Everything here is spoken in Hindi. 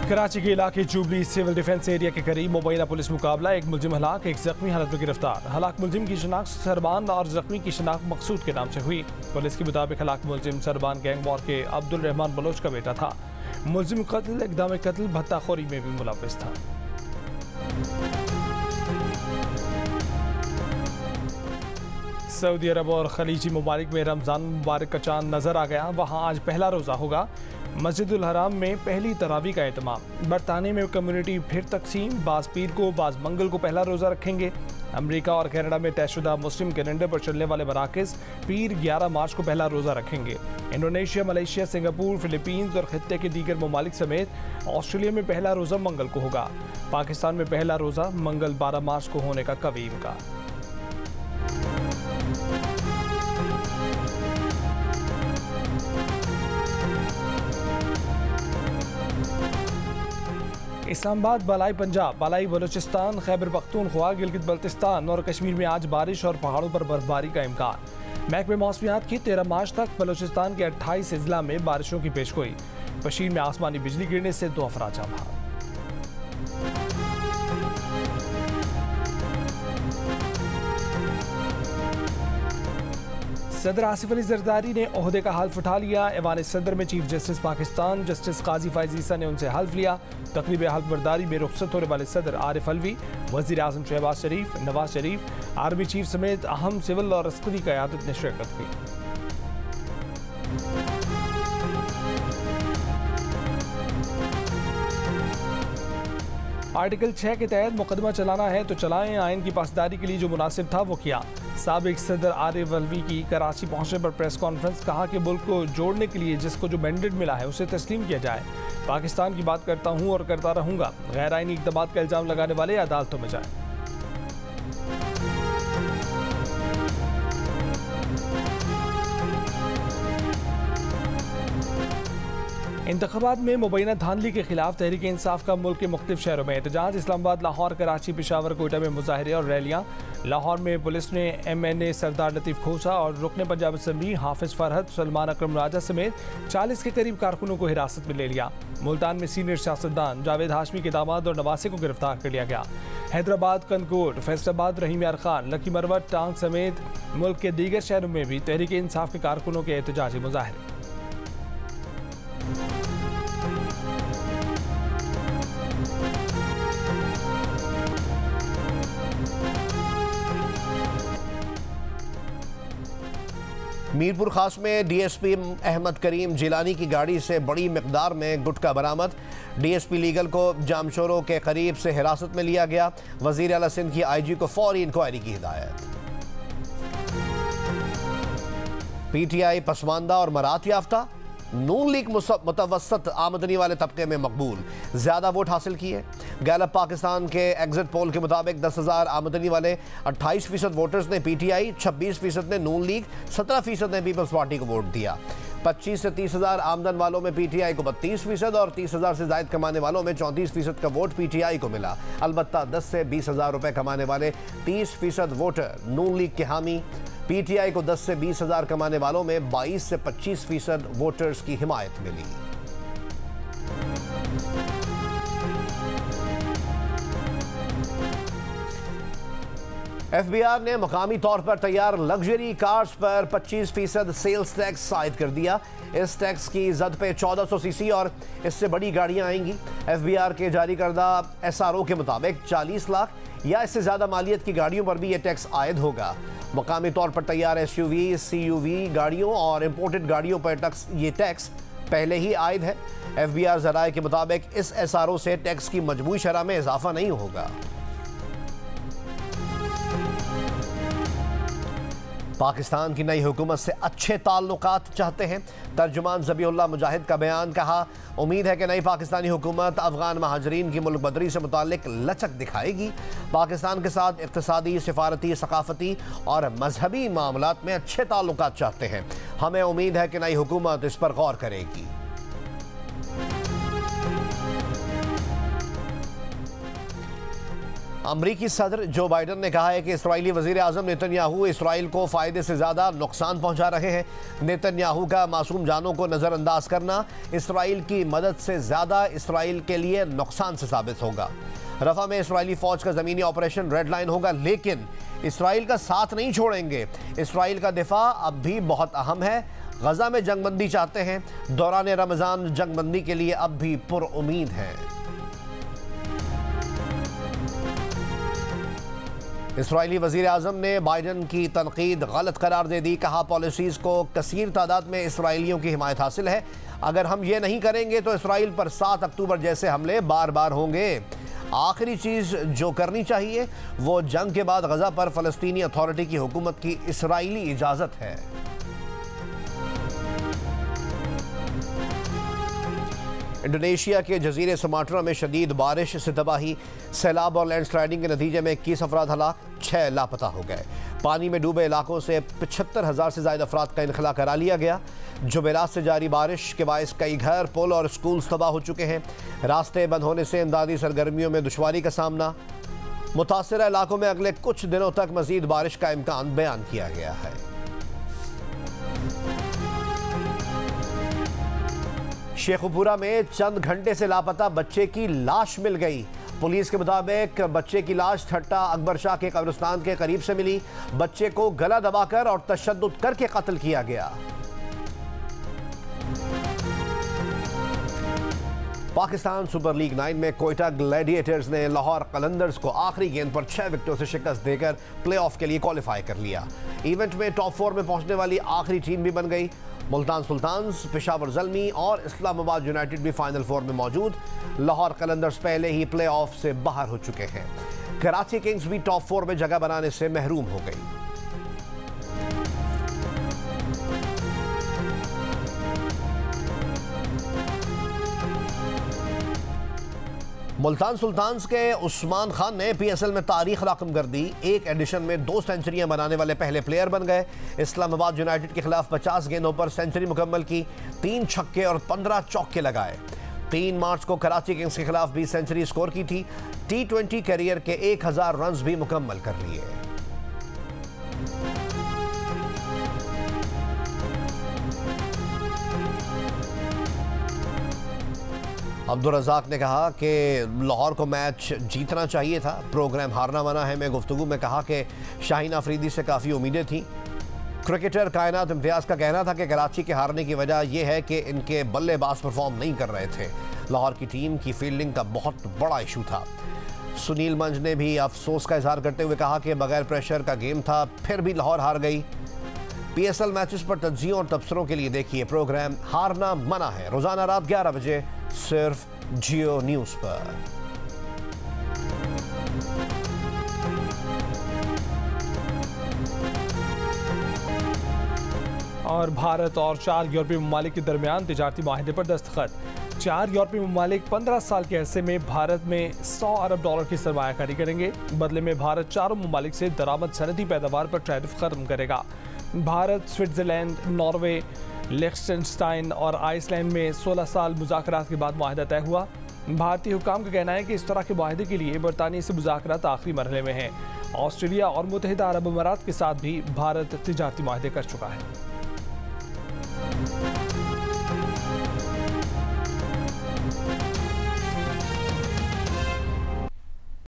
कराची के इलाके जुबली सिविल डिफेंस एरिया के करीब मुबैना पुलिस मुकाबला, एक मुलजिम हलाक, एक जख्मी हालत में गिरफ्तार। हलाक मुलजिम की शनाख्त सरबान और जख्मी की शनाख्त मकसूद के नाम से हुई। पुलिस के मुताबिक हलाक मुलजिम सरबान गैंग वॉर के अब्दुल रहमान बलोच का बेटा था। मुलजिम कत्ल, इक़दाम कत्ल, भत्ताखोरी में भी मुलव्वस था। सऊदी अरब और खलीजी ममालिक में रमज़ान मुबारक का चांद नज़र आ गया। वहाँ आज पहला रोज़ा होगा। मस्जिदुल हराम में पहली तरावी का एहतमाम। बरतानिया में कम्युनिटी फिर तकसीम, बाज़ पीर को बाज़ मंगल को पहला रोज़ा रखेंगे। अमेरिका और कनाडा में तयशुदा मुस्लिम कैलेंडर पर चलने वाले मराकज़ पीर 11 मार्च को पहला रोज़ा रखेंगे। इंडोनेशिया, मलेशिया, सिंगापुर, फिलीपींस और खित्ते के दीगर ममालिक समेत ऑस्ट्रेलिया में पहला रोज़ा मंगल को होगा। पाकिस्तान में पहला रोज़ा मंगल 12 मार्च को होने का कवीम का। इस्लामाबाद, बालाई पंजाब, बालाई बलूचिस्तान, खैबर पख्तूनख्वा, गिलगित बल्तिस्तान और कश्मीर में आज बारिश और पहाड़ों पर बर्फबारी का इम्कान। महकमे मौसमियात की 13 मार्च तक बलूचिस्तान के 28 अजला में बारिशों की पेशगोई। पशीर में आसमानी बिजली गिरने से 2 अफराद जाम। सदर आसिफ अली जरदारी ने ओहदे का हल्फ उठा लिया। ऐवान सदर में चीफ जस्टिस पाकिस्तान जस्टिस काजी फायज ईसा ने उनसे हल्फ लिया। तकरीब हल्फ बर्दारी में रुखसत होने वाले सदर आरिफ अलवी, वज़ीर आज़म शहबाज शरीफ, नवाज शरीफ, आर्मी चीफ समेत अहम सिविल और अस्करी क़यादत ने शिरकत की। आर्टिकल 6 के तहत मुकदमा चलाना है तो चलाएं। आइन की पासदारी के लिए जो मुनासिब था वो किया। साबिक सदर आरिफ अलवी की कराची पहुंचने पर प्रेस कॉन्फ्रेंस, कहा कि मुल्क को जोड़ने के लिए जिसको जो मैंडेट मिला है उसे तस्लीम किया जाए। पाकिस्तान की बात करता हूं और करता रहूंगा। गैर आइनी इक़दामात का इल्ज़ाम लगाने वाले अदालतों में जाएं। इंतख़ाबात में मुबैना धांधली के खिलाफ तहरीक इंसाफ का मुल्क के मुख्तलिफ शहरों में एहतजाज। इस्लामाबाद, लाहौर, कराची, पेशावर, कोयटा में मुजाहरे और रैलियाँ। लाहौर में पुलिस ने MNA सरदार लतीफ़ खोसा और रुकन पंजाब असम्बली हाफिज़ फरहत, सलमान अकरम राजा समेत 40 के करीब कारकुनों को हिरासत में ले लिया। मुल्तान में सीनियर सियासतदान जावेद हाशमी के दामाद और नवासे को गिरफ्तार कर लिया गया। हैदराबाद, कनकोट, फैसलाबाद, रहीम यार खान, लकी मरवत, टांग समेत मुल्क के दीगर शहरों में भी तहरीक इंसाफ के कारकुनों के एहतजाजी मुजाहरे। मीरपुर खास में DSP अहमद करीम जिलानी की गाड़ी से बड़ी मिकदार में गुटखा बरामद। DSP लीगल को जामशोरों के करीब से हिरासत में लिया गया। वजीर आला सिंध की IG को फौरी इंक्वायरी की हिदायत। PTI पसमानदा और मरात याफ्ता, नून लीग मुतवसत आमदनी वाले तबके में मकबूल, ज्यादा वोट हासिल किए। गैलप पाकिस्तान के एग्जिट पोल के मुताबिक 10,000 आमदनी वाले 28% वोटर्स ने PTI, 26% ने नून लीग, 17% ने पीपल्स पार्टी को वोट दिया। 25 से 30,000 आमदन वालों में PTI को 32% और 30,000 से जायद कमाने वालों में 34% का वोट PTI को मिला। अलबत्ता 10 से 20,000 रुपए कमाने वाले 30% वोटर नून लीग के हामी। PTI को 10 से 20,000 कमाने वालों में 22 से 25% वोटर्स की हिमायत मिली। FBI ने मकामी तौर पर तैयार लग्जरी कार्स पर 25% सेल्स टैक्स आयद कर दिया। इस टैक्स की जद पे 1400 सीसी और इससे बड़ी गाड़ियां आएंगी। FBI के जारी करदा SRO के मुताबिक 40 लाख या इससे ज्यादा मालियत की गाड़ियों पर भी यह टैक्स आयद होगा। मकामी तौर पर तैयार SUV, CUV गाड़ियों और इंपोर्टेड गाड़ियों पर ये टैक्स पहले ही आयद है। FBI ज़राए के मुताबिक इस SRO से टैक्स की मजमूई शरह में इजाफा नहीं होगा। पाकिस्तान की नई हुकूमत से अच्छे ताल्लुकात चाहते हैं। तर्जुमान ज़बीउल्लाह मुजाहिद का बयान, कहा उम्मीद है कि नई पाकिस्तानी हुकूमत अफगान महाजरीन की मुल्क बदरी से मुताल्लिक लचक दिखाएगी। पाकिस्तान के साथ इक़्तिसादी, सफारती, सकाफती और मजहबी मामलात में अच्छे ताल्लुकात चाहते हैं। हमें उम्मीद है कि नई हुकूमत इस पर गौर करेगी। अमरीकी सदर जो बाइडन ने कहा है कि इस्राईली वज़ीर आज़म नेतन्याहू इसराइल को फ़ायदे से ज़्यादा नुकसान पहुंचा रहे हैं। नेतन्याहू का मासूम जानों को नज़रअंदाज करना इसराइल की मदद से ज़्यादा इसराइल के लिए नुकसान से साबित होगा। रफ़ा में इसराइली फ़ौज का ज़मीनी ऑपरेशन रेड लाइन होगा, लेकिन इसराइल का साथ नहीं छोड़ेंगे। इसराइल का दिफा अब भी बहुत अहम है। गज़ा में जंगबंदी चाहते हैं। दौरान रमज़ान जंगबंदी के लिए अब भी पुरउम्मीद है। इसराइली वज़ीर आज़म ने बाइडन की तनकीद गलत करार दे दी। कहा, पॉलिसीज़ को कसीर तादाद में इसराइलियों की हिमायत हासिल है। अगर हम ये नहीं करेंगे तो इसराइल पर 7 अक्टूबर जैसे हमले बार बार होंगे। आखिरी चीज़ जो करनी चाहिए वो जंग के बाद गज़ा पर फ़लस्तीनी अथॉरिटी की हुकूमत की इसराइली इजाज़त है। इंडोनेशिया के जजीरे सुमात्रा में शदीद बारिश से तबाही, सैलाब और लैंडस्लाइडिंग के नतीजे में 21 अफराद हलाक, 6 लापता हो गए। पानी में डूबे इलाकों से 75,000 से ज़्यादा अफराद का इनखला करा लिया गया। जुमेरात से जारी बारिश के बायस कई घर, पुल और स्कूल तबाह हो चुके हैं। रास्ते बंद होने से इमदादी सरगर्मियों में दुश्वारी का सामना। मुतासरा इलाकों में अगले कुछ दिनों तक मजीद बारिश का इम्कान बयान किया गया है। शेखुपुरा में चंद घंटे से लापता बच्चे की लाश मिल गई। पुलिस के मुताबिक बच्चे की लाश ठट्टा अकबर शाह के कब्रिस्तान के करीब से मिली। बच्चे को गला दबाकर और तशद्दुद करके कत्ल किया गया। पाकिस्तान सुपर लीग 9 में कोयटा ग्लैडिएटर्स ने लाहौर कलंदर्स को आखिरी गेंद पर 6 विकेटों से शिकस्त देकर प्लेऑफ के लिए क्वालिफाई कर लिया। इवेंट में टॉप 4 में पहुंचने वाली आखिरी टीम भी बन गई। मुल्तान सुल्तान्स, पेशावर ज़ल्मी और इस्लामाबाद यूनाइटेड भी फाइनल 4 में मौजूद। लाहौर कलंदर्स पहले ही प्लेऑफ से बाहर हो चुके हैं। कराची किंग्स भी टॉप 4 में जगह बनाने से महरूम हो गई। मुल्तान सुल्तान्स के उस्मान खान ने पीएसएल में तारीख रकम कर दी। एक एडिशन में 2 सेंचुरियां बनाने वाले पहले प्लेयर बन गए। इस्लामाबाद यूनाइटेड के खिलाफ 50 गेंदों पर सेंचुरी मुकम्मल की, 3 छक्के और 15 चौके लगाए। 3 मार्च को कराची किंग्स के खिलाफ भी सेंचुरी स्कोर की थी। T20 करियर के 1000 रन भी मुकम्मल कर लिए। अब्दुल रज़ाक ने कहा कि लाहौर को मैच जीतना चाहिए था, प्रोग्राम हारना मना है। मैं गुफ्तगू में कहा कि शाहीन अफरीदी से काफ़ी उम्मीदें थी। क्रिकेटर कायनात इम्तियाज़ का कहना था कि कराची के हारने की वजह यह है कि इनके बल्लेबाज परफॉर्म नहीं कर रहे थे। लाहौर की टीम की फील्डिंग का बहुत बड़ा इशू था। सुनील मंज ने भी अफसोस का इजहार करते हुए कहा कि बगैर प्रेशर का गेम था, फिर भी लाहौर हार गई। पीएसएल मैचेस पर तज्जियों और तबसरों के लिए देखिए प्रोग्राम हारना मना है, रोजाना रात 11 बजे सिर्फ जियो न्यूज़ पर। और भारत और 4 यूरोपीय ममालिक के दरमियान तिजारती माहिदे पर दस्तखत। 4 यूरोपीय ममालिक 15 साल के अरसे में भारत में $100 अरब की सरमायाकारी करेंगे। बदले में भारत चारों ममालिक से दरामद सनदी पैदावार पर टैरिफ खत्म करेगा। भारत, स्विट्जरलैंड, नॉर्वे, लिechtenstein और आइसलैंड में 16 साल मुज़ाकरात के बाद मुआहदा तय हुआ। भारतीय हुकाम का कहना है कि इस तरह के मुआहदे के लिए बरतानिया से मुज़ाकरात आखिरी मरहले में हैं। ऑस्ट्रेलिया और मुत्तहिदा अरब अमारात के साथ भी भारत तिजारती मुआहदे कर चुका है।